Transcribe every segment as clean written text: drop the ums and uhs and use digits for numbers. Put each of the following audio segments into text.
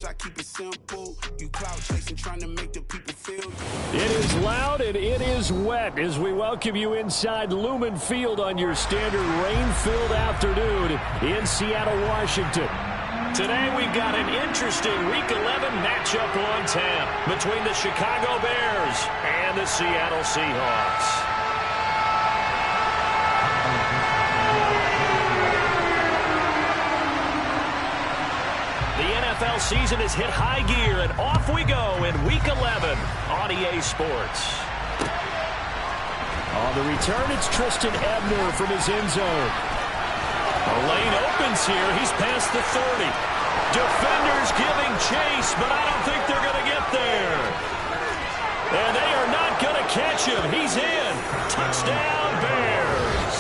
I keep it simple. You clout chasing, trying to make the people feel. It is loud and it is wet as we welcome you inside Lumen Field on your standard rain-filled afternoon in Seattle, Washington. Today we've got an interesting Week 11 matchup on tap between the Chicago Bears and the Seattle Seahawks. The NFL season has hit high gear, and off we go in Week 11 on EA Sports. On the return, it's Tristan Ebner from his end zone. The lane opens here. He's past the 30. Defenders giving chase, but I don't think they're going to get there. And they are not going to catch him. He's in. Touchdown, Bears.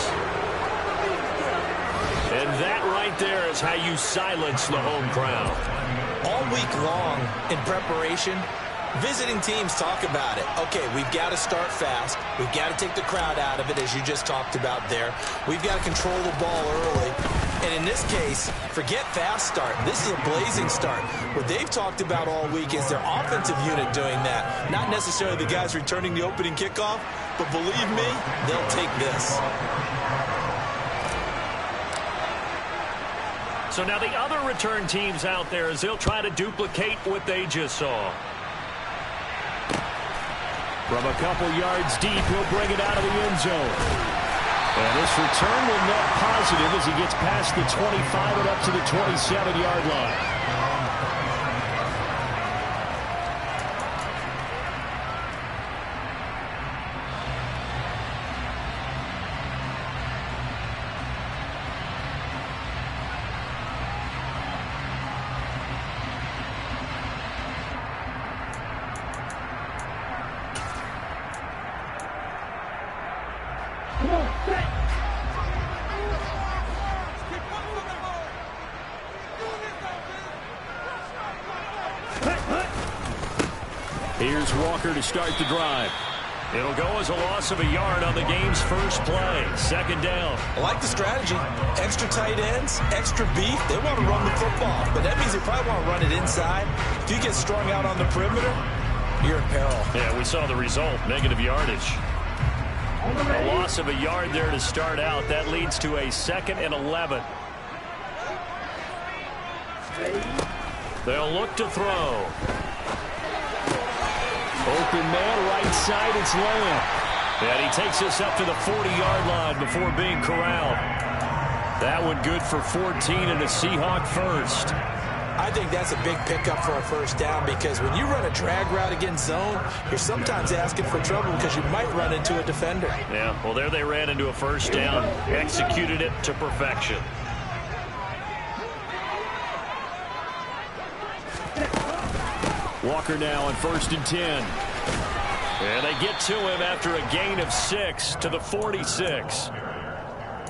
And that right there is how you silence the home crowd. All week long in preparation, visiting teams talk about it. Okay, we've got to start fast. We've got to take the crowd out of it, as you just talked about there. We've got to control the ball early. And in this case, forget fast start. This is a blazing start. What they've talked about all week is their offensive unit doing that. Not necessarily the guys returning the opening kickoff, but believe me, they'll take this. So now the other return teams out there, as they'll try to duplicate what they just saw. From a couple yards deep, he'll bring it out of the end zone. And this return will net positive as he gets past the 25 and up to the 27-yard line. Here's Walker to start the drive. It'll go as a loss of a yard on the game's first play. Second down. I like the strategy. Extra tight ends, extra beef. They want to run the football, but that means they probably want to run it inside. If you get strung out on the perimeter, you're in peril. Yeah, we saw the result, negative yardage. A loss of a yard there to start out. That leads to a 2nd and 11. They'll look to throw. Open man, right side, it's Lamb. And he takes us up to the 40-yard line before being corralled. That one good for 14 and a Seahawk first. I think that's a big pickup for a first down, because when you run a drag route against zone, you're sometimes asking for trouble because you might run into a defender. Yeah, well, there they ran into a first down, executed it to perfection. Walker now on 1st and 10. And they get to him after a gain of 6 to the 46.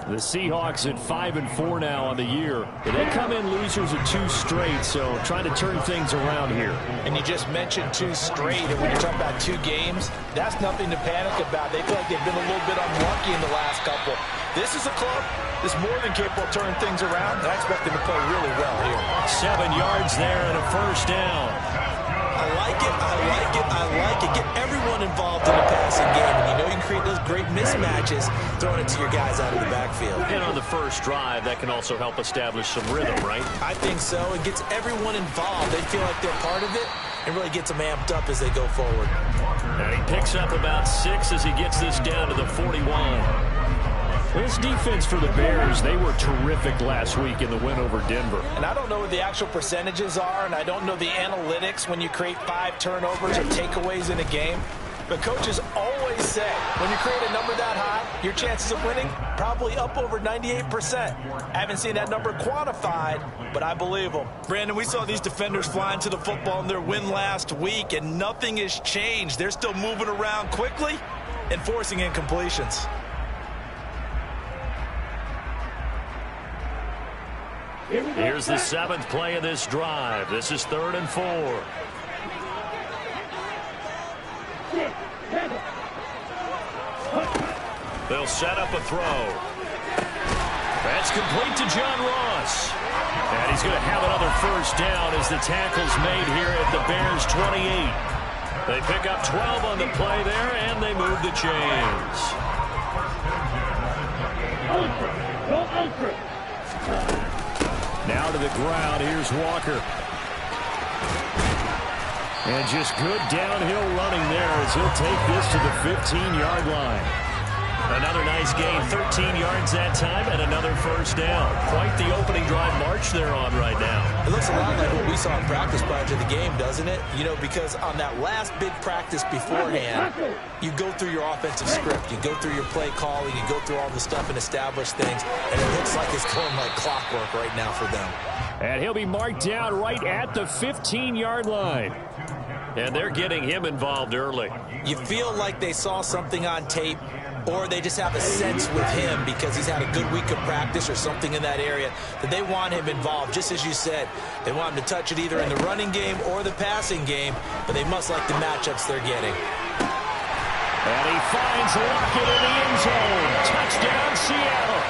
The Seahawks at 5-4 now on the year. They come in losers of 2 straight, so trying to turn things around here. And you just mentioned 2 straight, and when you're talking about 2 games, that's nothing to panic about. They feel like they've been a little bit unlucky in the last couple. This is a club that's more than capable of turning things around, and I expect them to play really well here. 7 yards there and a first down. I like it, I like it, I like it. Get everyone involved in the passing game, and you know you can create those great mismatches throwing it to your guys out of the backfield. And on the first drive, that can also help establish some rhythm, right? I think so. It gets everyone involved. They feel like they're part of it, and really gets them amped up as they go forward. And he picks up about 6 as he gets this down to the 41. This defense for the Bears, they were terrific last week in the win over Denver. And I don't know what the actual percentages are, and I don't know the analytics when you create 5 turnovers or takeaways in a game. But coaches always say, when you create a number that high, your chances of winning probably up over 98%. I haven't seen that number quantified, but I believe them. Brandon, we saw these defenders flying to the football in their win last week, and nothing has changed. They're still moving around quickly and forcing incompletions. Here's the 7th play of this drive. This is 3rd and 4. They'll set up a throw. That's complete to John Ross. And he's going to have another first down as the tackle's made here at the Bears' 28. They pick up 12 on the play there, and they move the chains. Now to the ground. Here's Walker. And just good downhill running there as he'll take this to the 15-yard line. Another nice gain, 13 yards that time, and another first down. Quite the opening drive march they're on right now. It looks a lot like what we saw in practice prior to the game, doesn't it? You know, because on that last big practice beforehand, you go through your offensive script. You go through your play calling. You go through all the stuff and establish things. And it looks like it's going like clockwork right now for them. And he'll be marked down right at the 15-yard line. And they're getting him involved early. You feel like they saw something on tape, or they just have a sense with him because he's had a good week of practice or something in that area that they want him involved. Just as you said, they want him to touch it either in the running game or the passing game, but they must like the matchups they're getting. And he finds Lockett in the end zone. Touchdown, Seattle.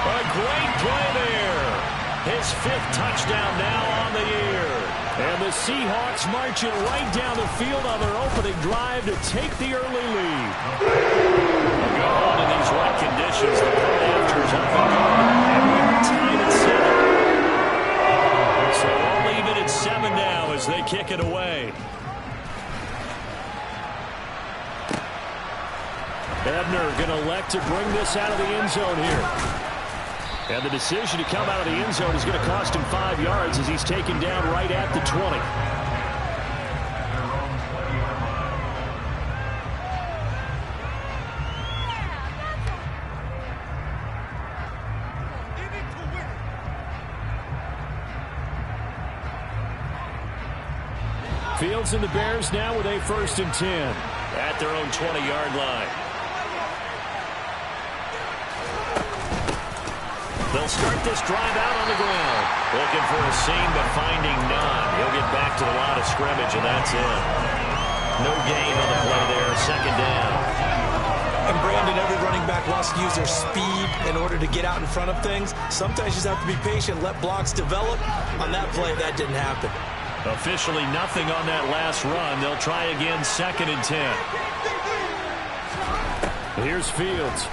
A great play there. His 5th touchdown now on the year. And the Seahawks marching right down the field on their opening drive to take the early lead. Go on in these wet conditions. The play after is up and going. And we're tied at 7. So all even at 7 now as they kick it away. Ebner going to elect to bring this out of the end zone here. And the decision to come out of the end zone is going to cost him 5 yards as he's taken down right at the 20. Fields and the Bears now with a 1st and 10 at their own 20-yard line. They'll start this drive out on the ground. Looking for a seam, but finding none. He'll get back to the line of scrimmage, and that's it. No gain on the play there. 2nd down. And Brandon, every running back wants to use their speed in order to get out in front of things. Sometimes you just have to be patient, let blocks develop. On that play, that didn't happen. Officially nothing on that last run. They'll try again, 2nd and 10. Here's Fields.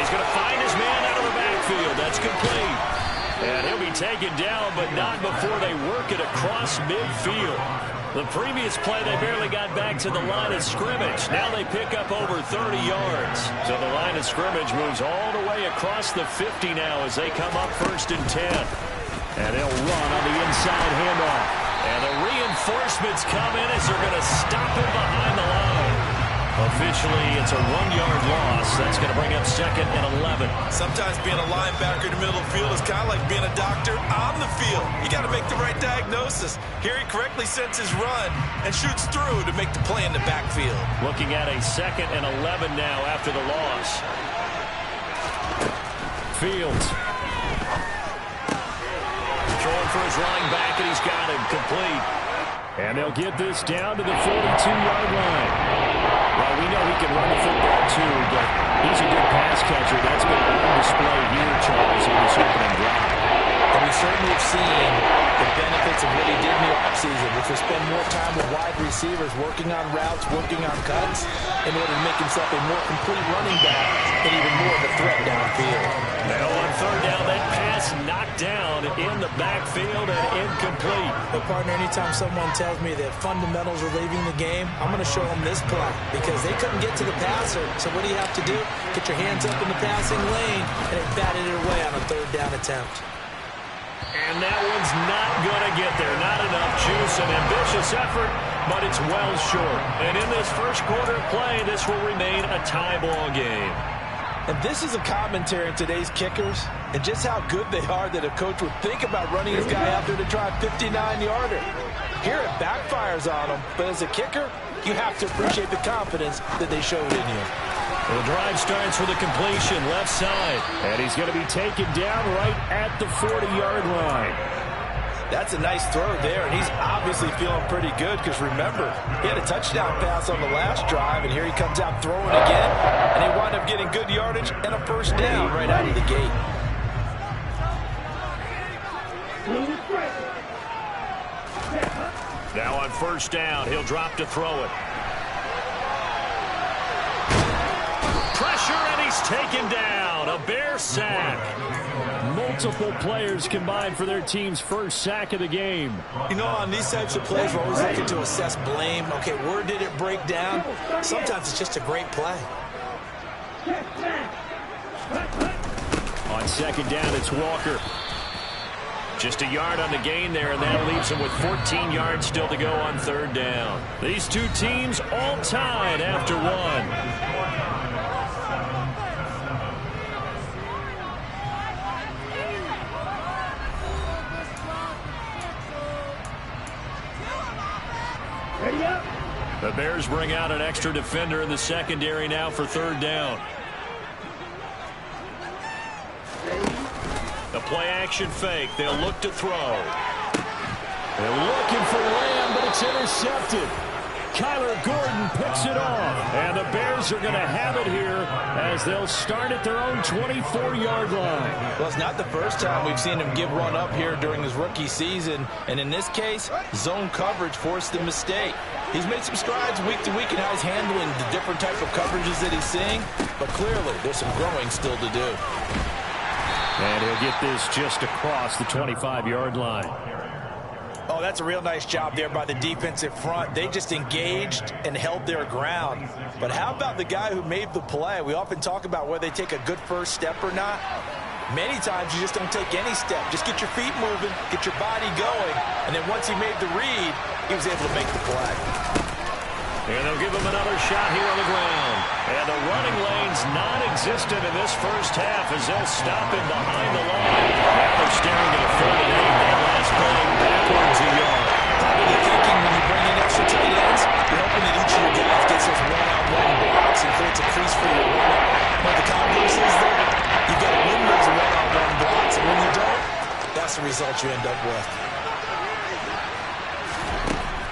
Going to find his man out of the backfield. That's complete. And he'll be taken down, but not before they work it across midfield. The previous play, they barely got back to the line of scrimmage. Now they pick up over 30 yards. So the line of scrimmage moves all the way across the 50 now as they come up 1st and 10. And they'll run on the inside handoff. And the reinforcements come in as they're going to stop him behind the line. Officially, it's a 1-yard loss. That's going to bring up 2nd and 11. Sometimes being a linebacker in the middle of the field is kind of like being a doctor on the field. You got to make the right diagnosis. Here he correctly sets his run and shoots through to make the play in the backfield. Looking at a 2nd and 11 now after the loss. Fields. Throwing for his running back, and he's got him complete. And they'll get this down to the 42-yard line. Well, we know he can run the football, too, but he's a good pass catcher. That's been on display here, Charles, in this opening drive. And we certainly have seen the benefits of what he did in the offseason, which was spend more time with wide receivers, working on routes, working on cuts, in order to make himself a more complete running back and even more of a threat downfield. Now on 3rd down, that pass knocked down in the backfield and incomplete. But, partner, anytime someone tells me that fundamentals are leaving the game, I'm going to show them this play because they couldn't get to the passer. So what do you have to do? Get your hands up in the passing lane, and they batted it away on a 3rd down attempt. And that one's not going to get there. Not enough juice, an ambitious effort, but it's well short. And in this first quarter of play, this will remain a tie ball game. And this is a commentary on today's kickers and just how good they are that a coach would think about running his guy out there to try a 59-yarder. Here it backfires on him, but as a kicker, you have to appreciate the confidence that they showed in you. The drive starts with a completion left side. And he's going to be taken down right at the 40-yard line. That's a nice throw there, and he's obviously feeling pretty good because, remember, he had a touchdown pass on the last drive, and here he comes out throwing again, and he wound up getting good yardage and a first down right out of the gate. Now on first down, he'll drop to throw it. Pressure, and he's taken down. A Bear sack. Multiple players combined for their team's first sack of the game. You know, on these types of plays, we're always looking to assess blame. Okay, where did it break down? Sometimes it's just a great play. On second down, it's Walker. Just a yard on the gain there, and that leaves him with 14 yards still to go on third down. These two teams all tied after one. The Bears bring out an extra defender in the secondary now for third down. The play-action fake. They'll look to throw. They're looking for Lamb, but it's intercepted. Kyler Gordon picks it off. And the Bears are going to have it here as they'll start at their own 24-yard line. Well, it's not the first time we've seen him give one up here during his rookie season. And in this case, zone coverage forced the mistake. He's made some strides week to week in how he's handling the different type of coverages that he's seeing. But clearly, there's some growing still to do. And he'll get this just across the 25-yard line. Oh, that's a real nice job there by the defensive front. They just engaged and held their ground. But how about the guy who made the play? We often talk about whether they take a good first step or not. Many times you just don't take any step. Just get your feet moving, get your body going. And then once he made the read, he was able to make the play. And they'll give him another shot here on the ground. And the running lane's non-existent in this first half as they'll stop him behind the line. Now they're staring at a 3rd and 8. That last play backwards a yard. Probably thinking when you bring in extra tight ends, you're hoping that each of your guys gets those one-on-one blocks and creates a crease for your running. But the converse is that you've got to win those one-on-one blocks, and when you don't, that's the result you end up with.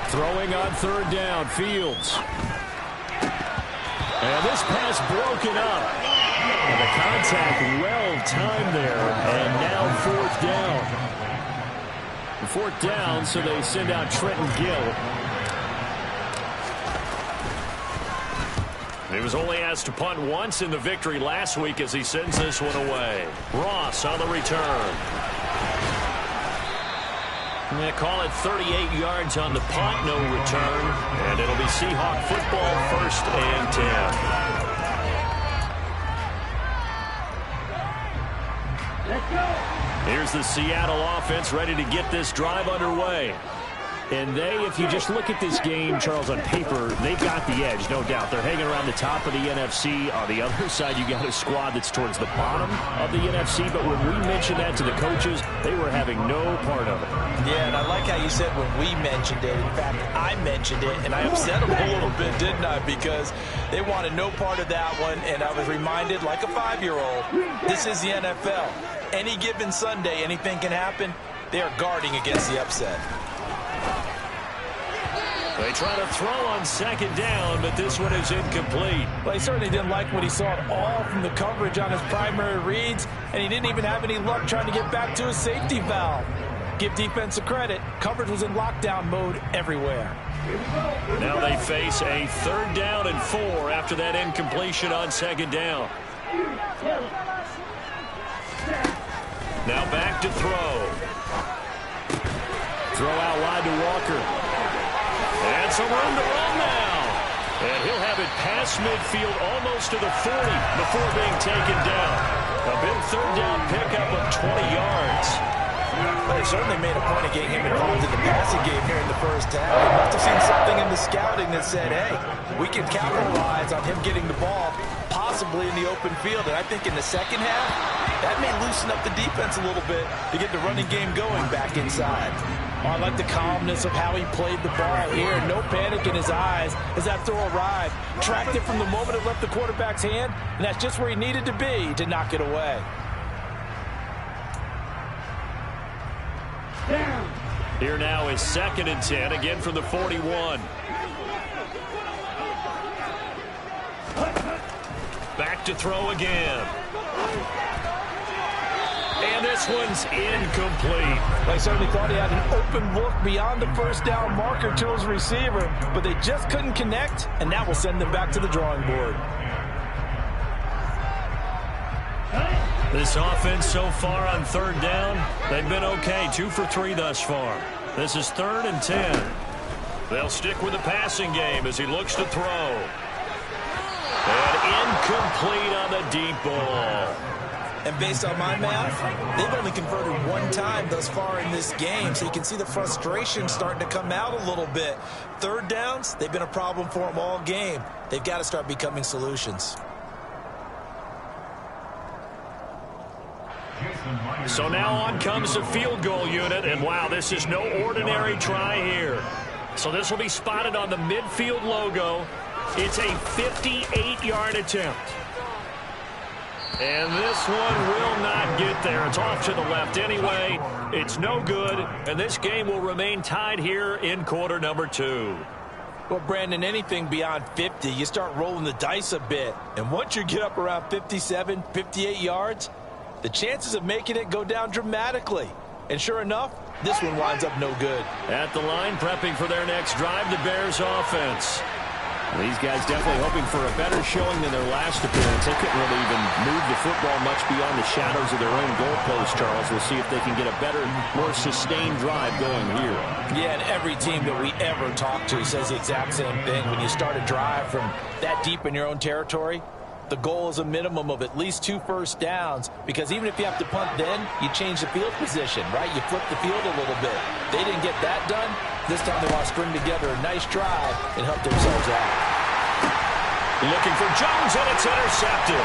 Throwing on third down, Fields. And this pass broken up. And the contact well-timed there. And now 4th down. 4th down, so they send out Trenton Gill. He was only asked to punt once in the victory last week as he sends this one away. Ross on the return. I'm going to call it 38 yards on the punt, no return. And it'll be Seahawk football, 1st and 10. Let's go. Here's the Seattle offense ready to get this drive underway. And they, if you just look at this game, Charles, on paper, they've got the edge, no doubt. They're hanging around the top of the NFC. On the other side, you got a squad that's towards the bottom of the NFC. But when we mentioned that to the coaches, they were having no part of it. Yeah, and I like how you said when we mentioned it. In fact, I mentioned it, and I upset them a little bit, didn't I? Because they wanted no part of that one, and I was reminded, like a 5-year-old, this is the NFL. Any given Sunday, anything can happen. They are guarding against the upset. They try to throw on 2nd down, but this one is incomplete. Well, he certainly didn't like what he saw at all from the coverage on his primary reads, and he didn't even have any luck trying to get back to his safety valve. Give defense a credit. Coverage was in lockdown mode everywhere. Now they face a 3rd down and 4 after that incompletion on 2nd down. Now back to throw. Throw out wide to Walker. And some room to run now. And he'll have it past midfield almost to the 40 before being taken down. A big 3rd down pickup of 20 yards. But they certainly made a point of getting him involved in the passing game here in the first half. They must have seen something in the scouting that said, hey, we can capitalize on him getting the ball possibly in the open field. And I think in the second half, that may loosen up the defense a little bit to get the running game going back inside. Oh, I like the calmness of how he played the ball here. No panic in his eyes as that throw arrived. Tracked it from the moment it left the quarterback's hand, and that's just where he needed to be to knock it away. Here now is 2nd and 10, again from the 41. Back to throw again. And this one's incomplete. They certainly thought he had an open look beyond the first down marker to his receiver, but they just couldn't connect, and that will send them back to the drawing board. This offense so far on 3rd down, they've been okay. 2 for 3 thus far. This is 3rd and 10. They'll stick with the passing game as he looks to throw. And incomplete on the deep ball. And based on my math, they've only converted 1 time thus far in this game, so you can see the frustration starting to come out a little bit. 3rd downs, they've been a problem for them all game. They've got to start becoming solutions. So now on comes the field goal unit, and wow, this is no ordinary try here. So this will be spotted on the midfield logo. It's a 58-yard attempt. And this one will not get there. It's off to the left anyway. It's no good, and this game will remain tied here in quarter number 2. Well, Brandon, anything beyond 50, you start rolling the dice a bit. And once you get up around 57, 58 yards, the chances of making it go down dramatically. And sure enough, this one winds up no good. At the line, prepping for their next drive, the Bears offense. These guys definitely hoping for a better showing than their last appearance. They couldn't really even move the football much beyond the shadows of their own goalpost, Charles. We'll see if they can get a better, more sustained drive going here. Yeah, and every team that we ever talk to says the exact same thing. When you start a drive from that deep in your own territory, the goal is a minimum of at least 2 first downs, because even if you have to punt then, you change the field position, right? You flip the field a little bit. They didn't get that done. This time they want to string together a nice drive and help themselves out. Looking for Jones, and it's intercepted.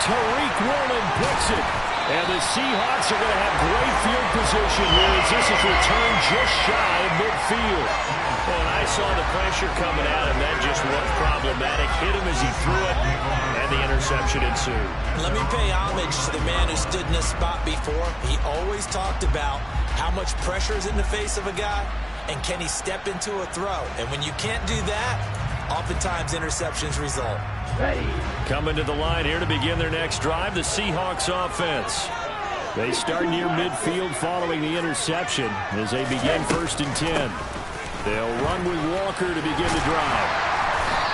Tariq Woolen picks it. And the Seahawks are going to have great field position here as this is returned just shy of midfield. Well, and I saw the pressure coming at him. That just looked problematic. Hit him as he threw it, and the interception ensued. Let me pay homage to the man who stood in this spot before. He always talked about how much pressure is in the face of a guy, and can he step into a throw. And when you can't do that, oftentimes interceptions result. Coming to the line here to begin their next drive, the Seahawks offense. They start near midfield following the interception as they begin 1st and 10. They'll run with Walker to begin the drive.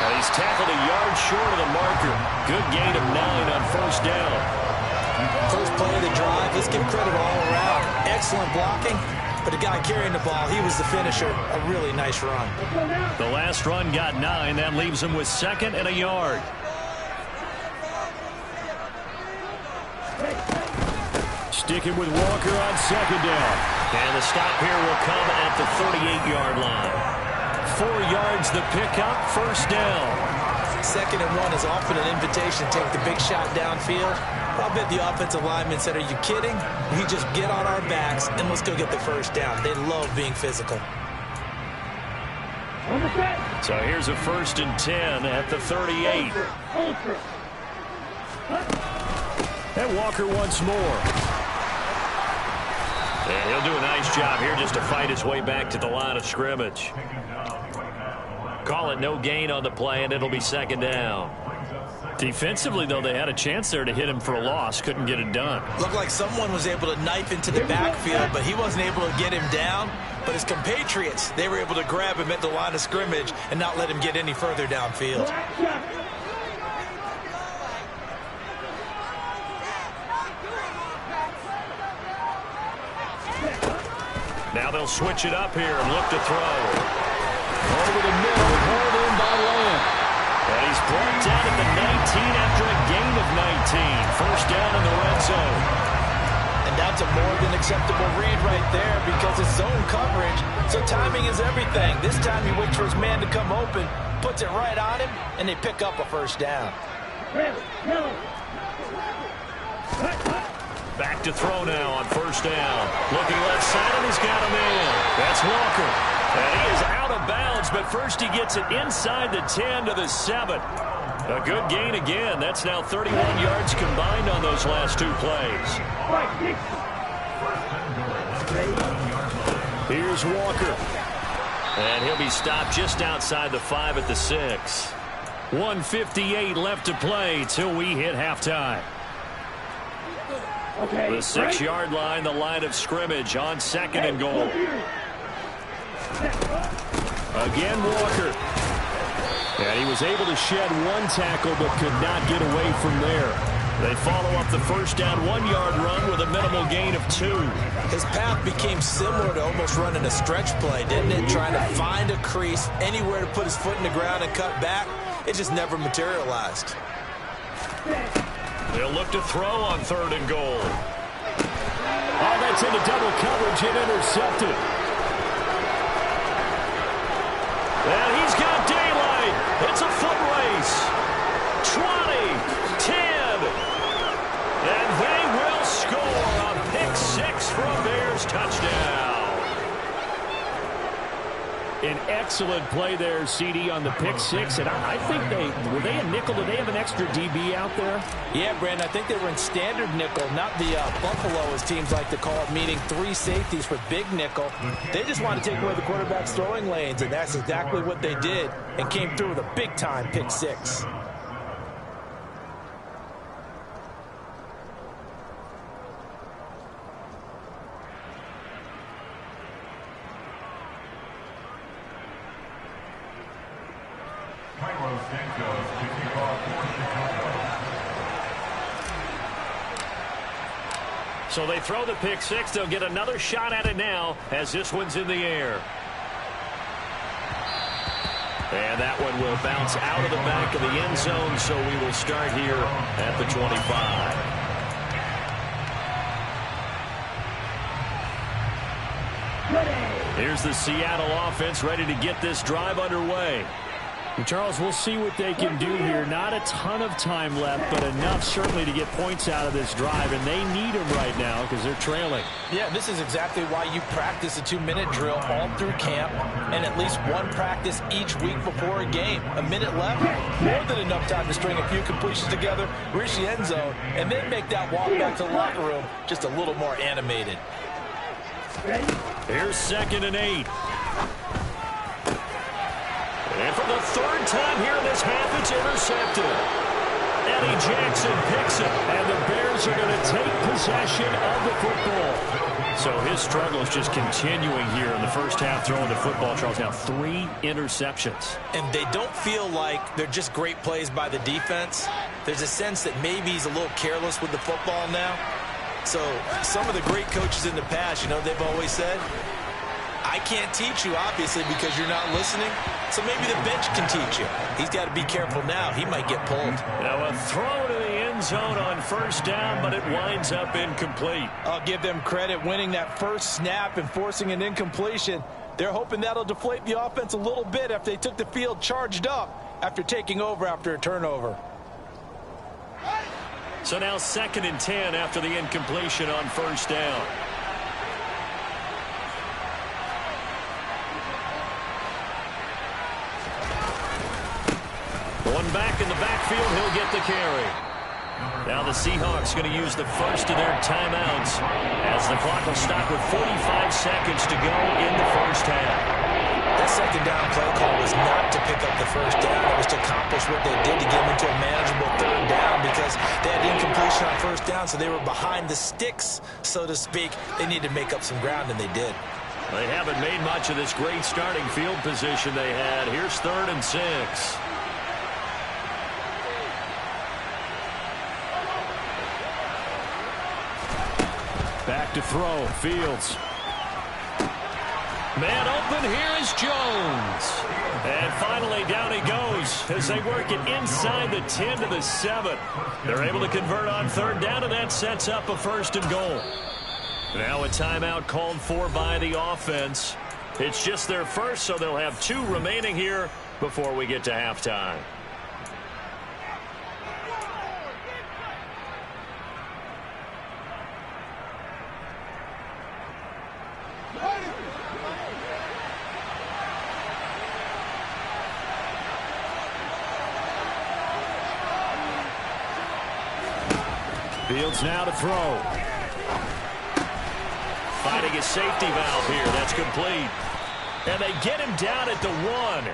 And he's tackled a yard short of the marker. Good gain of 9 on 1st down. First play of the drive, let's give credit all around. Excellent blocking, but the guy carrying the ball, he was the finisher. A really nice run. The last run got 9. That leaves him with 2nd and a yard. Sticking with Walker on 2nd down. And the stop here will come at the 38-yard line. 4 yards the pickup, 1st down. 2nd and 1 is often an invitation to take the big shot downfield. I'll bet the offensive lineman said, are you kidding? We just get on our backs and let's go get the 1st down. They love being physical. So here's a 1st and 10 at the 38. And Walker once more. And he'll do a nice job here just to fight his way back to the line of scrimmage. Call it no gain on the play, and it'll be 2nd down. Defensively, though, they had a chance there to hit him for a loss. Couldn't get it done. Looked like someone was able to knife into the backfield, but he wasn't able to get him down. But his compatriots, they were able to grab him at the line of scrimmage and not let him get any further downfield. Now they'll switch it up here and look to throw. Over the middle, hauled in by Lamb. And he's brought down at the 19 after a gain of 19. 1st down in the red zone. And that's a more than acceptable read right there because it's zone coverage, so timing is everything. This time he waits for his man to come open, puts it right on him, and they pick up a 1st down. Back to throw now on 1st down. Looking left side, and he's got him in. That's Walker. And he is out of bounds, but first he gets it inside the 10 to the 7. A good gain again. That's now 31 yards combined on those last 2 plays. Here's Walker. And he'll be stopped just outside the 5 at the 6. 1:58 left to play till we hit halftime. Okay, the 6-yard line, the line of scrimmage on 2nd and goal. Again, Walker. And he was able to shed one tackle but could not get away from there. They follow up the first down 1-yard run with a minimal gain of 2. His path became similar to almost running a stretch play, didn't it? Trying to find a crease, anywhere to put his foot in the ground and cut back. It just never materialized. They'll look to throw on 3rd and goal. Oh, that's into double coverage and intercepted. And he's got daylight. It's a foot race. 20, 10. And they will score a pick 6 for a Bears touchdown. An excellent play there, CD, on the pick 6. And I think were they a nickel? Did they have an extra DB out there? Yeah, Brandon, I think they were in standard nickel, not the Buffalo, as teams like to call it, meaning 3 safeties for big nickel. They just wanted to take away the quarterback's throwing lanes, and that's exactly what they did, and came through with a big-time pick 6. So they throw the pick 6. They'll get another shot at it now as this one's in the air. And that one will bounce out of the back of the end zone, so we will start here at the 25. Here's the Seattle offense ready to get this drive underway. And Charles, we'll see what they can do here. Not a ton of time left, but enough certainly to get points out of this drive, and they need them right now because they're trailing. Yeah, this is exactly why you practice a 2-minute drill all through camp and at least one practice each week before a game. A minute left, more than enough time to string a few completions together, reach the end zone, and then make that walk back to the locker room just a little more animated. Here's 2nd and 8. And for the 3rd time here in this half, it's intercepted. Eddie Jackson picks it, and the Bears are going to take possession of the football. So his struggle is just continuing here in the first half throwing the football. Charles, now 3 interceptions. And they don't feel like they're just great plays by the defense. There's a sense that maybe he's a little careless with the football now. So some of the great coaches in the past, you know, they've always said, I can't teach you, obviously, because you're not listening. So maybe the bench can teach you. He's got to be careful now. He might get pulled. Now a throw to the end zone on 1st down, but it winds up incomplete. I'll give them credit winning that first snap and forcing an incompletion. They're hoping that'll deflate the offense a little bit after they took the field charged up after taking over after a turnover. So now 2nd and 10 after the incompletion on 1st down. One back in the backfield, he'll get the carry. Now the Seahawks going to use the first of their timeouts as the clock will stop with 45 seconds to go in the first half. That 2nd down play call was not to pick up the 1st down. It was to accomplish what they did to get them into a manageable 3rd down because they had incompletion on 1st down, so they were behind the sticks, so to speak. They needed to make up some ground, and they did. They haven't made much of this great starting field position they had. Here's 3rd and 6. Back to throw, Fields. Man open, here is Jones. And finally down he goes as they work it inside the 10 to the 7. They're able to convert on 3rd down, and that sets up a 1st and goal. Now a timeout called for by the offense. It's just their first, so they'll have 2 remaining here before we get to halftime. Fields now to throw. Finding a safety valve here. That's complete. And they get him down at the 1.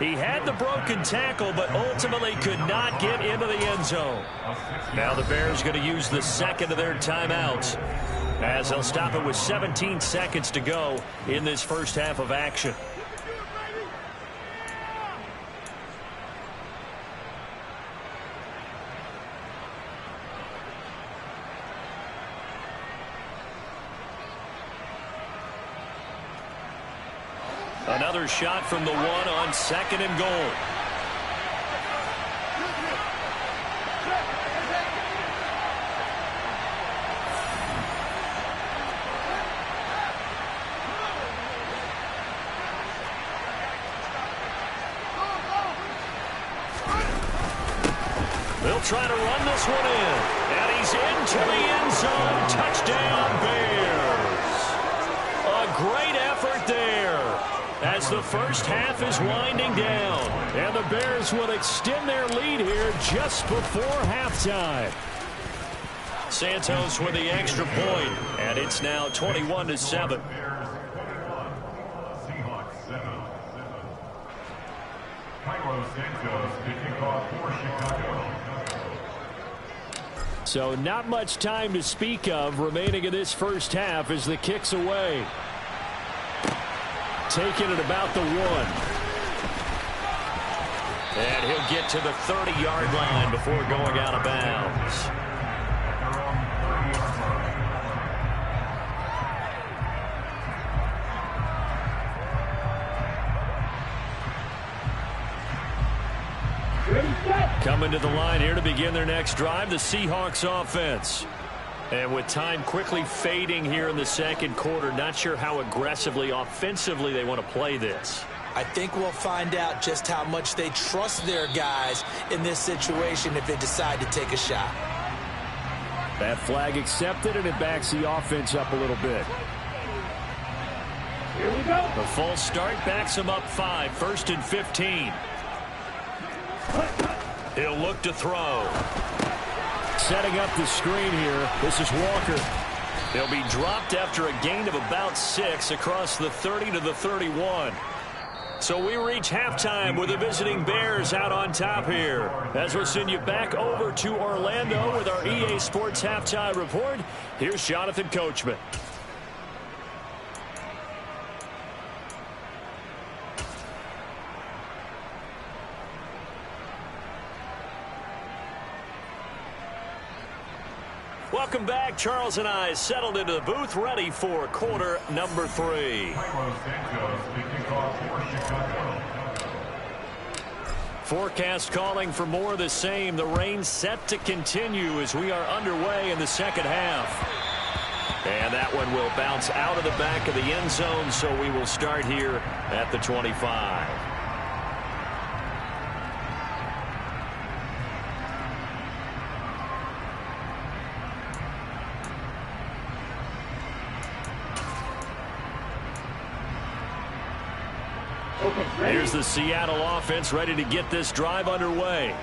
He had the broken tackle, but ultimately could not get into the end zone. Now the Bears going to use the second of their timeouts, as they'll stop it with 17 seconds to go in this first half of action. Another shot from the 1 on 2nd and goal. They'll try to run this one in. And he's into the end zone. Touchdown, Bears. A great effort there, as the first half is winding down. And the Bears will extend their lead here just before halftime. Santos with the extra point, and it's now 21-7. So not much time to speak of remaining in this first half as the kick's away. Taking it about the 1. And he'll get to the 30-yard line before going out of bounds. Coming to the line here to begin their next drive, the Seahawks offense. And with time quickly fading here in the second quarter, not sure how aggressively, offensively they want to play this. I think we'll find out just how much they trust their guys in this situation if they decide to take a shot. That flag accepted, and it backs the offense up a little bit. Here we go. The full start backs them up 5, 1st and 15. He'll look to throw. Setting up the screen here, this is Walker. He'll be dropped after a gain of about 6 across the 30 to the 31. So we reach halftime with the visiting Bears out on top here. As we'll send you back over to Orlando with our EA Sports Halftime Report, here's Jonathan Coachman. Welcome back. Charles and I settled into the booth, ready for quarter number 3. Forecast calling for more of the same. The rain set to continue as we are underway in the second half. And that one will bounce out of the back of the end zone, so we will start here at the 25. Here's the Seattle offense ready to get this drive underway.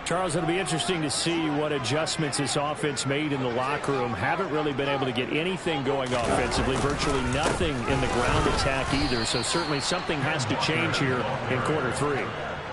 Charles, it'll be interesting to see what adjustments this offense made in the locker room. Haven't really been able to get anything going offensively, virtually nothing in the ground attack either. So certainly something has to change here in quarter 3.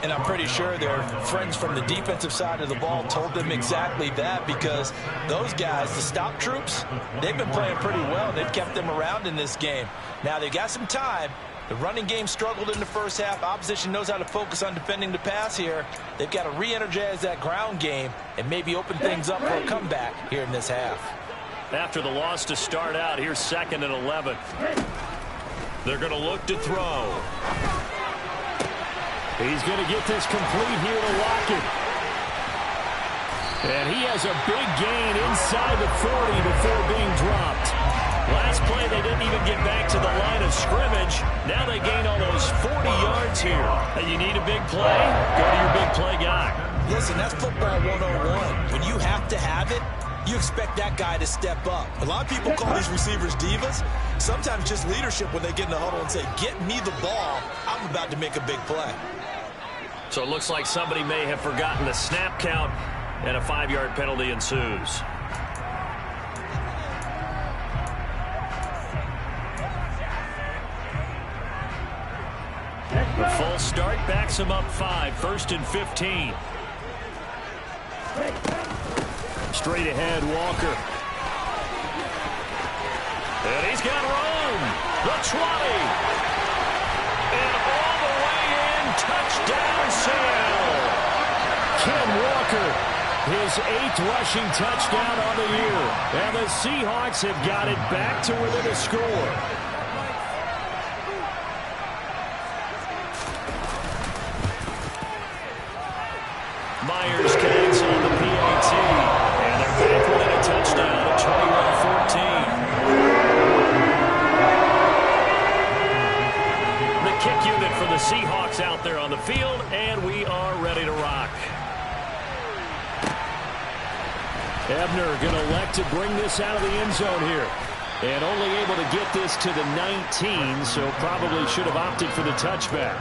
And I'm pretty sure their friends from the defensive side of the ball told them exactly that, because those guys, the stop troops, they've been playing pretty well. They've kept them around in this game. Now they got some time. The running game struggled in the first half. Opposition knows how to focus on defending the pass here. They've got to re-energize that ground game and maybe open things up for a comeback here in this half. After the loss to start out, here's 2nd and 11. They're going to look to throw. He's going to get this complete here to Lockett. And he has a big gain inside the 40 before being dropped. Last play, they didn't even get back to the line of scrimmage. Now they gain almost 40 yards here. And you need a big play? Go to your big play guy. Listen, that's football 101. When you have to have it, you expect that guy to step up. A lot of people call these receivers divas. Sometimes just leadership when they get in the huddle and say, get me the ball. I'm about to make a big play. So it looks like somebody may have forgotten the snap count, and a 5-yard penalty ensues. The full start backs him up 5, 1st and 15. Straight ahead, Walker. And he's got room. The 20. And all the way in, touchdown, Seattle. Ken Walker, his 8th rushing touchdown on the year. And the Seahawks have got it back to within a score. Myers connects on the PAT. And they're back within a touchdown at 21-14. The kick unit for the Seahawks out there on the field, and we are ready to rock. Ebner going to elect to bring this out of the end zone here. And only able to get this to the 19, so probably should have opted for the touchback.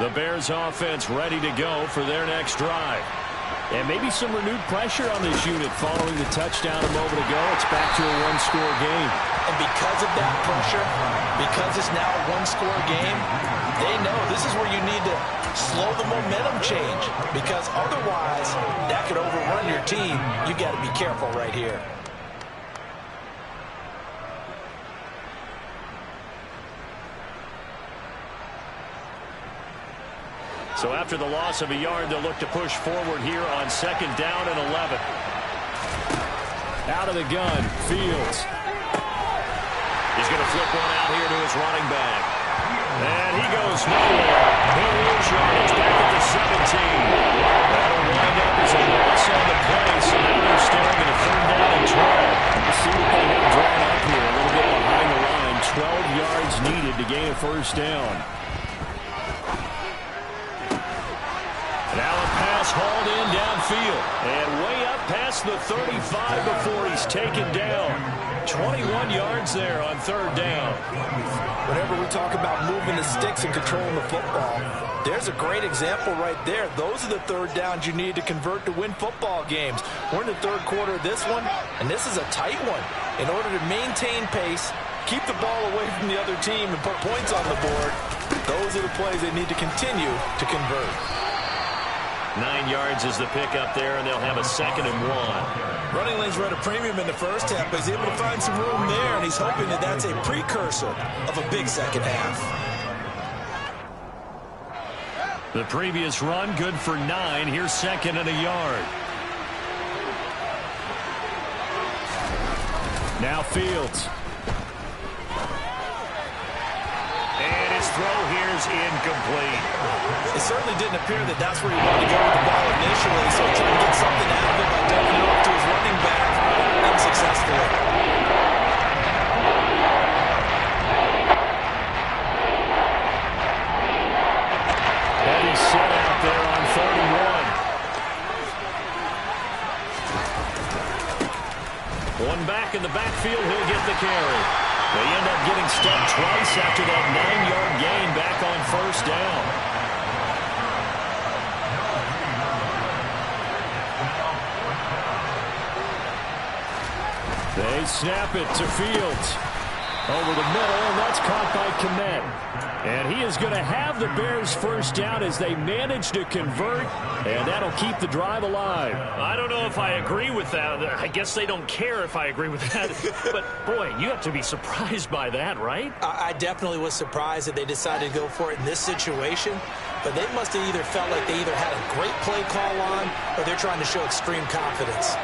The Bears offense ready to go for their next drive. And maybe some renewed pressure on this unit following the touchdown a moment ago. It's back to a one-score game. And because of that pressure, because it's now a one-score game, they know this is where you need to slow the momentum change. Because otherwise, that could overrun your team. You got to be careful right here. So after the loss of a yard, they'll look to push forward here on 2nd down and 11. Out of the gun, Fields. He's going to flip one out here to his running back. And he goes nowhere. He'll lose yardage back at the 17. That'll wind up as a loss on the play, so now they're staring at a 3rd down and 12. Let's see what they have drawn up here. A little bit behind the line. 12 yards needed to gain a 1st down. Now a pass hauled in downfield. And way up past the 35 before he's taken down. 21 yards there on 3rd down. Whenever we talk about moving the sticks and controlling the football, there's a great example right there. Those are the 3rd downs you need to convert to win football games. We're in the 3rd quarter of this one, and this is a tight one. In order to maintain pace, keep the ball away from the other team, and put points on the board, those are the plays they need to continue to convert. 9 yards is the pickup there, and they'll have a 2nd and 1. Running lanes were at a premium in the first half, but he's able to find some room there, and he's hoping that that's a precursor of a big second half. The previous run, good for 9. Here's 2nd and a yard. Now Fields. And his throw here's incomplete. It certainly didn't appear that that's where he wanted to go with the ball initially, so trying to get something out of it by dumping it off to his running back unsuccessfully. Heavy set out there on 31. One back in the backfield, he'll get the carry. They end up getting stuck twice after that 9-yard gain back on 1st down. They snap it to Fields. Over the middle, and that's caught by Kmet. And he is going to have the Bears' 1st down as they manage to convert, and that'll keep the drive alive. I don't know if I agree with that. I guess they don't care if I agree with that. But, boy, you have to be surprised by that, right? I definitely was surprised that they decided to go for it in this situation. But they must have either felt like they either had a great play call on, or they're trying to show extreme confidence.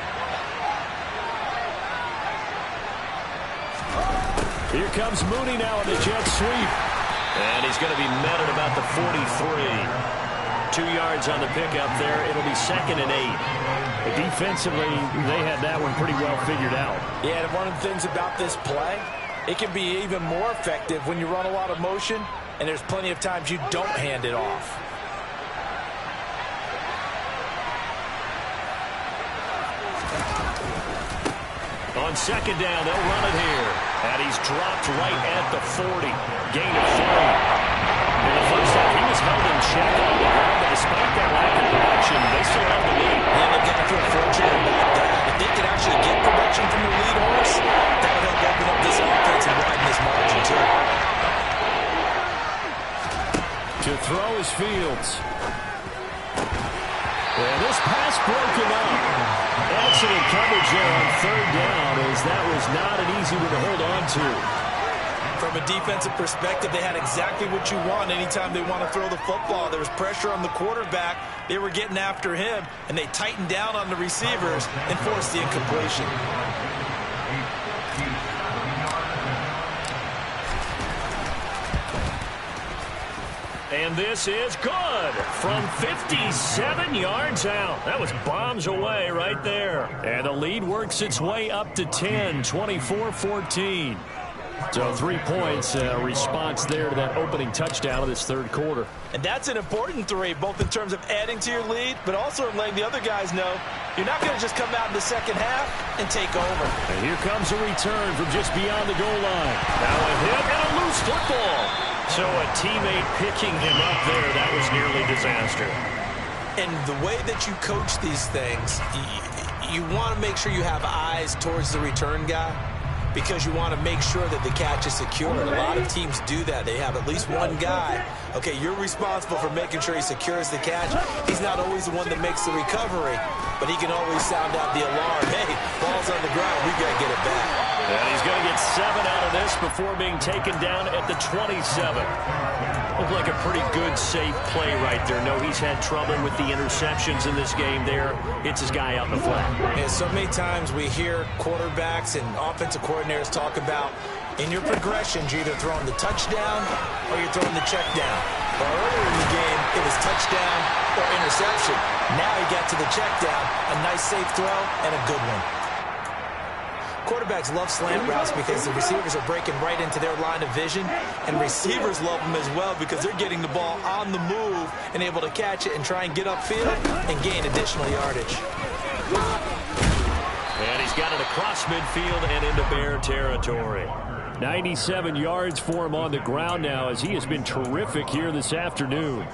Here comes Mooney now in the jet sweep. And he's going to be met at about the 43. 2 yards on the pickup there. It'll be 2nd and 8. But defensively, they had that one pretty well figured out. Yeah, and one of the things about this play, it can be even more effective when you run a lot of motion, and there's plenty of times you don't hand it off. On second down, they'll run it here. And he's dropped right at the 40. Gain of 3. In the first half, he was held in check on the ground, but despite that lack of production, they still have the lead. And they've got to feel fortunate about that. If they could actually get production from the lead horse, that would help open up this offense and widen this margin, too. To throw is Fields. And this pass broken up. Excellent coverage there on third down, as that was not an easy one to hold on to. From a defensive perspective, they had exactly what you want anytime they want to throw the football. There was pressure on the quarterback. They were getting after him, and they tightened down on the receivers and forced the incompletion. And this is good from 57 yards out. That was bombs away right there. And the lead works its way up to 10, 24-14. So 3 points, response there to that opening touchdown of this third quarter. And that's an important 3, both in terms of adding to your lead, but also in letting the other guys know you're not going to just come out in the second half and take over. And here comes a return from just beyond the goal line. Now a hit and a loose football. So a teammate picking him up there, that was nearly disaster. And the way that you coach these things, you want to make sure you have eyes towards the return guy, because you want to make sure that the catch is secure. And a lot of teams do that. They have at least one guy. Okay, you're responsible for making sure he secures the catch. He's not always the one that makes the recovery, but he can always sound out the alarm. Hey, ball's on the ground. We got to get it back. And he's going to get 7 out of this before being taken down at the 27. Looked like a pretty good, safe play right there. No, he's had trouble with the interceptions in this game there. Hits his guy out in the flat. And so many times we hear quarterbacks and offensive coordinators talk about, in your progressions, you're either throwing the touchdown or you're throwing the check down. But earlier in the game, it was touchdown or interception. Now he got to the check down, a nice safe throw, and a good one. Quarterbacks love slant routes because the receivers are breaking right into their line of vision, and receivers love them as well because they're getting the ball on the move and able to catch it and try and get upfield and gain additional yardage. And he's got it across midfield and into Bear territory. 97 yards for him on the ground now, as he has been terrific here this afternoon.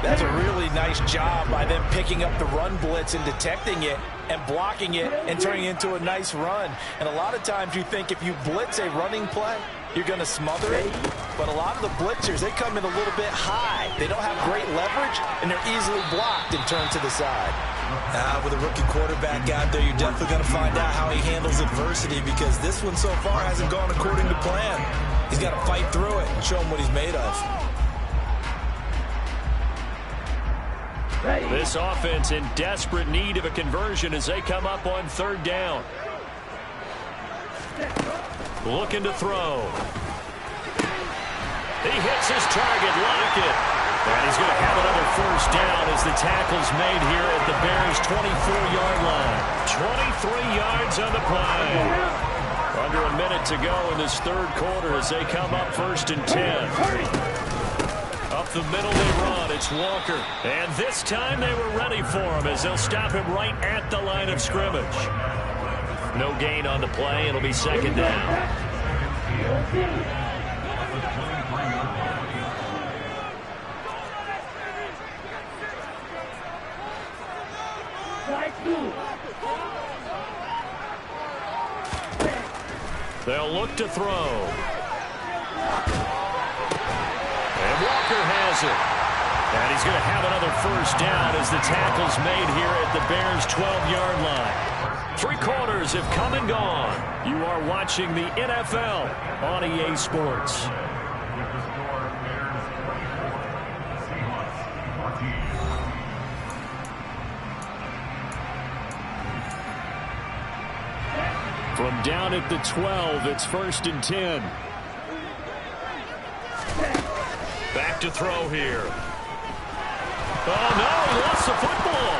That's a really nice job by them picking up the run blitz and detecting it and blocking it and turning it into a nice run. And a lot of times you think if you blitz a running play, you're going to smother it. But a lot of the blitzers, they come in a little bit high. They don't have great leverage, and they're easily blocked and turned to the side. With a rookie quarterback out there, you're definitely going to find out how he handles adversity, because this one so far hasn't gone according to plan. He's got to fight through it and show him what he's made of. This offense in desperate need of a conversion as they come up on third down. Looking to throw. He hits his target, Lockett. And he's going to have another first down as the tackle's made here at the Bears' 24-yard line. 23 yards on the play. Under a minute to go in this third quarter as they come up 1st and 10. Up the middle they run. It's Walker. And this time they were ready for him as they'll stop him right at the line of scrimmage. No gain on the play. It'll be second down. They'll look to throw. And Walker has it. And he's going to have another first down as the tackle's made here at the Bears' 12-yard line. 3 quarters have come and gone. You are watching the NFL on EA Sports. From down at the 12, it's 1st and 10. Back to throw here. Oh, no, he lost the football.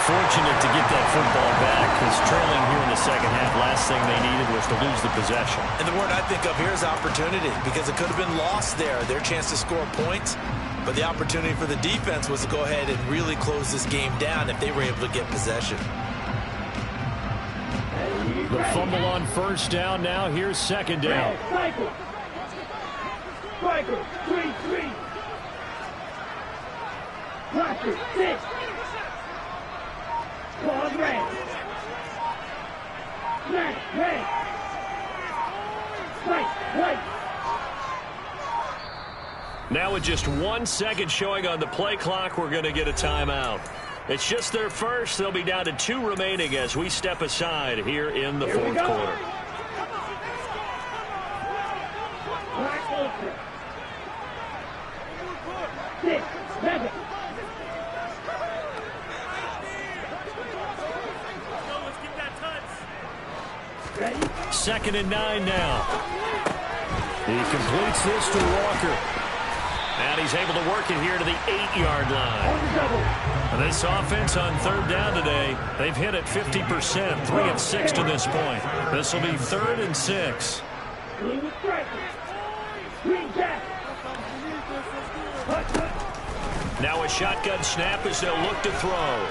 Fortunate to get that football back, because trailing here in the second half, last thing they needed was to lose the possession. And the word I think of here is opportunity, because it could have been lost there, their chance to score points. But the opportunity for the defense was to go ahead and really close this game down if they were able to get possession. The fumble on first down. Now here's second down. Striker, 3-3. Blocker, 6. Claws red. Smash, red. Strike, white. Now with just 1 second showing on the play clock, we're going to get a timeout. It's just their first. They'll be down to 2 remaining as we step aside here in the fourth quarter. Black ultra. 6, 7. Ready? 2nd and 9 now. He completes this to Walker. And he's able to work it here to the 8-yard line. On the double. And this offense on 3rd down today, they've hit it 50%, 3 of 6 to this point. This will be 3rd and 6. Green with striker. Green jack. Now a shotgun snap as they'll look to throw.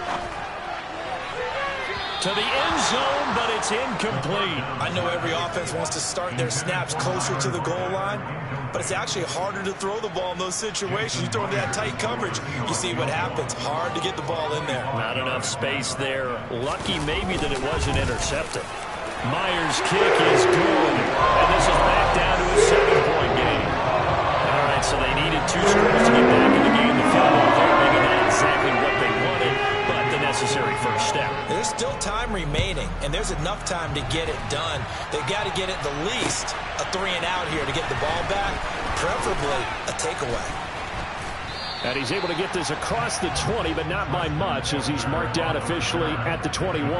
To the end zone, but it's incomplete. I know every offense wants to start their snaps closer to the goal line, but it's actually harder to throw the ball in those situations. You throw into that tight coverage, you see what happens. Hard to get the ball in there. Not enough space there. Lucky maybe that it wasn't intercepted. Myers' kick is good, and this is back down to a 7-point game. All right, so they needed 2 scores to get back in the game. The field goal there, maybe not exactly what they wanted, but the necessary first step. There's still time remaining, and there's enough time to get it done. They've got to get at the least a 3 and out here to get the ball back, preferably a takeaway. And he's able to get this across the 20, but not by much, as he's marked out officially at the 21.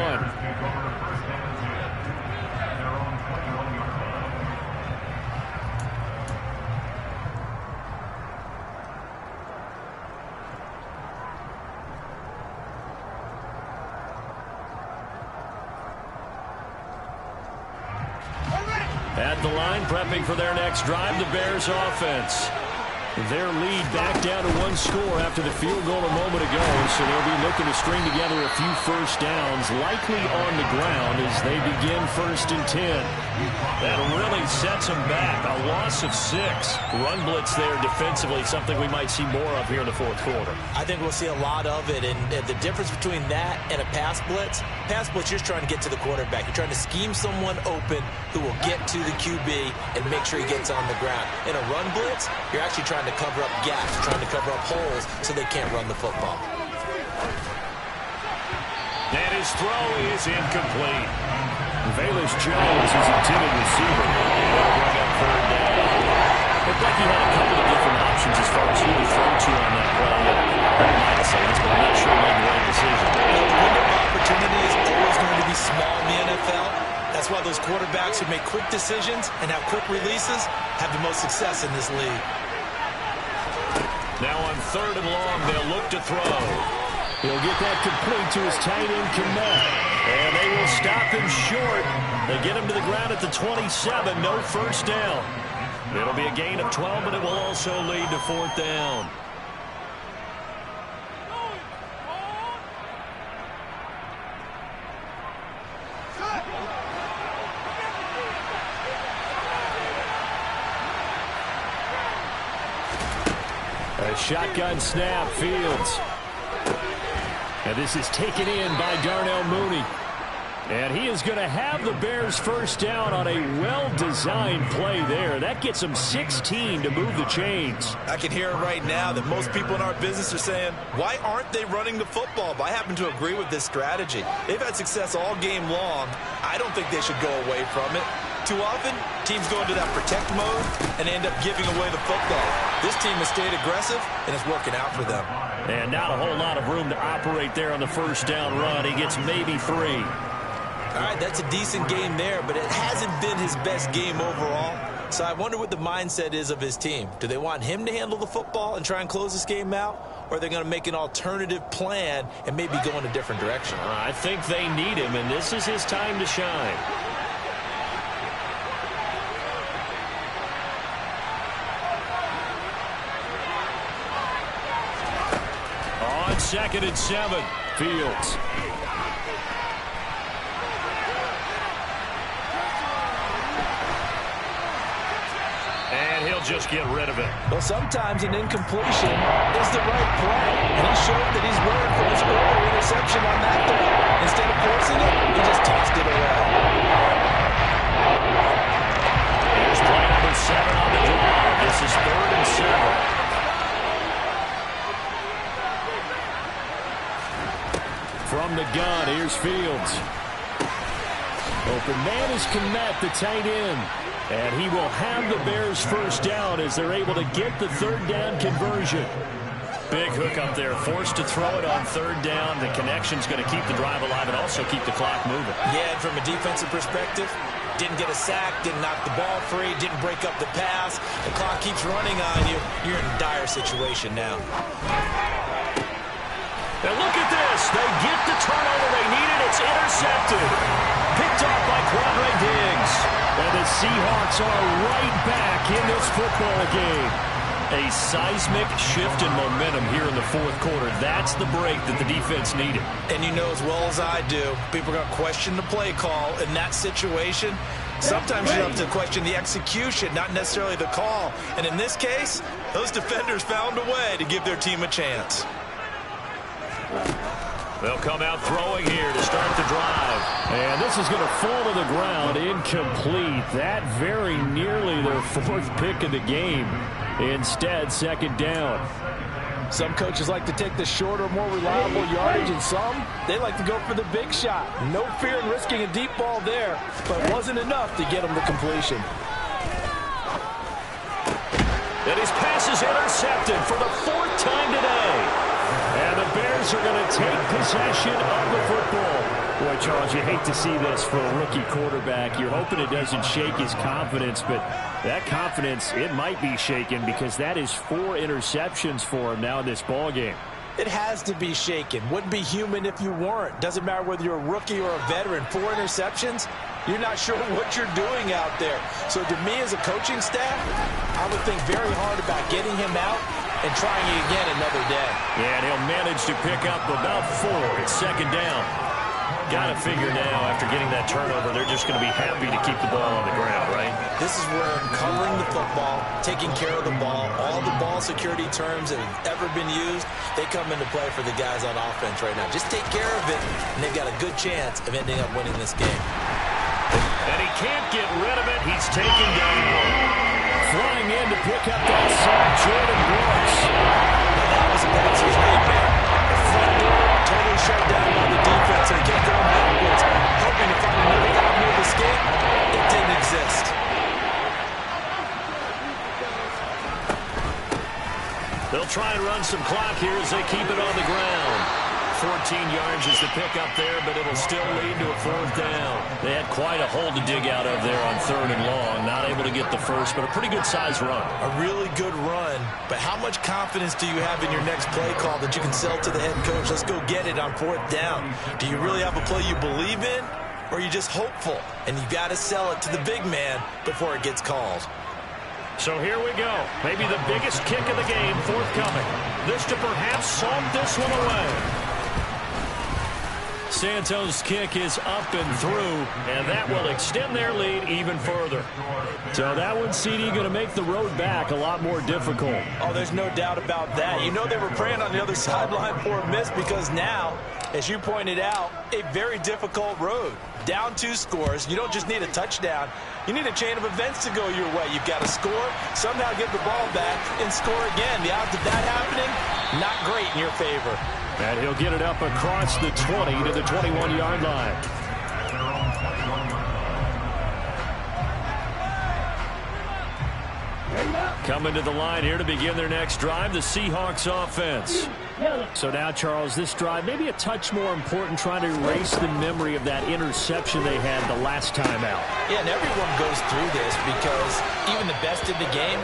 At the line, prepping for their next drive, the Bears offense. Their lead back down to 1 score after the field goal a moment ago, so they'll be looking to string together a few first downs, likely on the ground as they begin 1st and 10. That really sets them back. A loss of 6. Run blitz there defensively, something we might see more of here in the fourth quarter. I think we'll see a lot of it, and the difference between that and a pass blitz, you're just trying to get to the quarterback. You're trying to scheme someone open who will get to the QB and make sure he gets on the ground. In a run blitz, you're actually trying to cover up gaps, trying to cover up holes so they can't run the football. And his throw is incomplete. Velus Jones is intended receiver. They'll bring up 3rd down. Looked like he had a couple of different options as far as who to throw to on that play. I might say this, but I'm not sure he made the right decision. The window of opportunity is always going to be small in the NFL. That's why those quarterbacks who make quick decisions and have quick releases have the most success in this league. Now on 3rd and long, they'll look to throw. He'll get that complete to his tight end, Kmet. And they will stop him short. They get him to the ground at the 27. No first down. It'll be a gain of 12, but it will also lead to 4th down. A shotgun snap, Fields. And this is taken in by Darnell Mooney. And he is going to have the Bears first down on a well-designed play there. That gets them 16 to move the chains. I can hear it right now that most people in our business are saying, why aren't they running the football? But I happen to agree with this strategy. They've had success all game long. I don't think they should go away from it. Too often, teams go into that protect mode and end up giving away the football. This team has stayed aggressive, and it's working out for them. And not a whole lot of room to operate there on the first down run. He gets maybe 3. All right, that's a decent game there, but it hasn't been his best game overall. So I wonder what the mindset is of his team. Do they want him to handle the football and try and close this game out? Or are they going to make an alternative plan and maybe go in a different direction? I think they need him, and this is his time to shine. On 2nd and 7, Fields. just get rid of it. Well, sometimes an incompletion is the right play. And he showed that he's learned from his earlier interception on that throw. Instead of forcing it, he just tossed it away. Here's play number 7 on the drive. This is 3rd and 7. From the gun, here's Fields. Open man is Kmet, the tight end. And he will have the Bears first down as they're able to get the 3rd down conversion. Big hook up there, forced to throw it on 3rd down. The connection's going to keep the drive alive and also keep the clock moving. Yeah, and from a defensive perspective, didn't get a sack, didn't knock the ball free, didn't break up the pass. The clock keeps running on you. You're in a dire situation now. And look at this. They get the turnover they needed. It's intercepted. Picked off by Quandre Diggs. And the Seahawks are right back in this football game. A seismic shift in momentum here in the 4th quarter. That's the break that the defense needed. And you know as well as I do, people are going to question the play call in that situation. Sometimes you have to question the execution, not necessarily the call. And in this case, those defenders found a way to give their team a chance. They'll come out throwing here to start the drive. And this is going to fall to the ground, incomplete. That very nearly their 4th pick of the game. Instead, 2nd down. Some coaches like to take the shorter, more reliable yardage, and some, they like to go for the big shot. No fear in risking a deep ball there, but wasn't enough to get them the completion. And his pass is intercepted for the 4th time today. And the Bears are going to take possession of the football. Boy, Charles, you hate to see this for a rookie quarterback. You're hoping it doesn't shake his confidence, but that confidence, it might be shaken because that is 4 interceptions for him now in this ball game. It has to be shaken. Wouldn't be human if you weren't. Doesn't matter whether you're a rookie or a veteran. 4 interceptions, you're not sure what you're doing out there. So to me as a coaching staff, I would think very hard about getting him out and trying it again another day. Yeah, and he'll manage to pick up about 4. It's 2nd down. Got to figure now, after getting that turnover, they're just going to be happy to keep the ball on the ground, right? This is where covering the football, taking care of the ball, all the ball security terms that have ever been used, they come into play for the guys on offense right now. Just take care of it, and they've got a good chance of ending up winning this game. And he can't get rid of it. He's taken down. Flying in to pick up that sack, Jordan Brooks. That was a pass he's made, man. The front door totally shut down by the defense. They kept going backwards, hoping to find another avenue of escape. It didn't exist. They'll try and run some clock here as they keep it on the ground. 14 yards is the pick up there, but it'll still lead to a 4th down. They had quite a hole to dig out of there on 3rd and long. Not able to get the first, but a pretty good-sized run. A really good run, but how much confidence do you have in your next play call that you can sell to the head coach? Let's go get it on 4th down. Do you really have a play you believe in, or are you just hopeful? And you got to sell it to the big man before it gets called. So here we go. Maybe the biggest kick of the game forthcoming. This to perhaps solve this one away. Santos' kick is up and through, and that will extend their lead even further. So that one, CD, going to make the road back a lot more difficult. Oh, there's no doubt about that. You know they were praying on the other sideline for a miss because now, as you pointed out, a very difficult road. Down 2 scores. You don't just need a touchdown. You need a chain of events to go your way. You've got to score, somehow get the ball back, and score again. The odds of that happening, not great in your favor. And he'll get it up across the 20 to the 21-yard line. Coming to the line here to begin their next drive, the Seahawks offense. So now, Charles, this drive maybe a touch more important, trying to erase the memory of that interception they had the last time out. Yeah, and everyone goes through this because even the best in the game,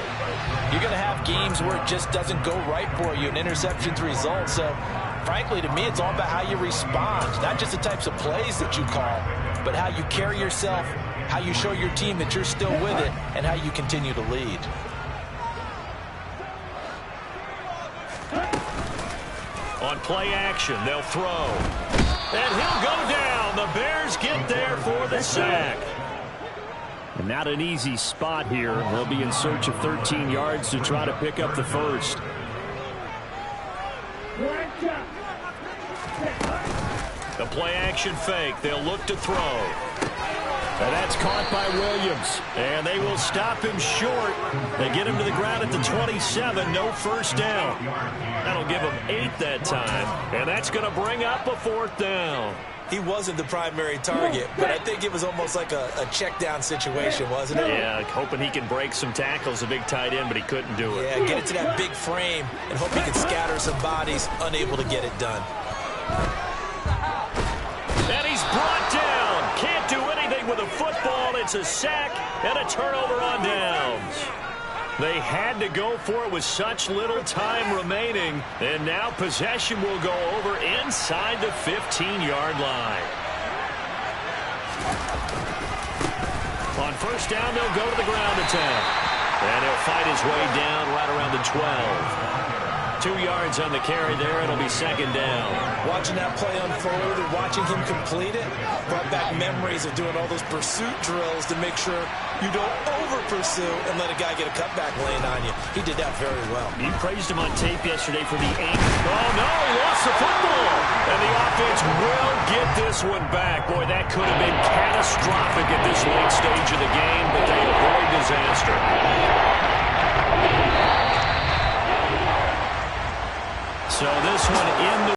you're going to have games where it just doesn't go right for you, and interceptions result. So, frankly, to me, it's all about how you respond, not just the types of plays that you call, but how you carry yourself, how you show your team that you're still with it, and how you continue to lead. On play action, they'll throw. And he'll go down. The Bears get there for the sack. And not an easy spot here. They'll be in search of 13 yards to try to pick up the first. The play action fake. They'll look to throw. And that's caught by Williams. And they will stop him short. They get him to the ground at the 27. No first down. That'll give him 8 that time. And that's going to bring up a 4th down. He wasn't the primary target, but I think it was almost like a check down situation, wasn't it? Yeah, hoping he can break some tackles, a big tight end, but he couldn't do it. Yeah, get it to that big frame and hope he can scatter some bodies, unable to get it done. And he's brought down. Can't do anything with a football. It's a sack and a turnover on downs. They had to go for it with such little time remaining. And now possession will go over inside the 15-yard line. On first down, they'll go to the ground attack. And he'll fight his way down right around the 12. 2 yards on the carry there. It'll be 2nd down. Watching that play unfold and watching him complete it brought back memories of doing all those pursuit drills to make sure you don't over-pursue and let a guy get a cutback lane on you. He did that very well. You praised him on tape yesterday for the ankle. Oh, no, he lost the football. And the offense will get this one back. Boy, that could have been catastrophic at this late stage of the game, but they avoid disaster. So this one in the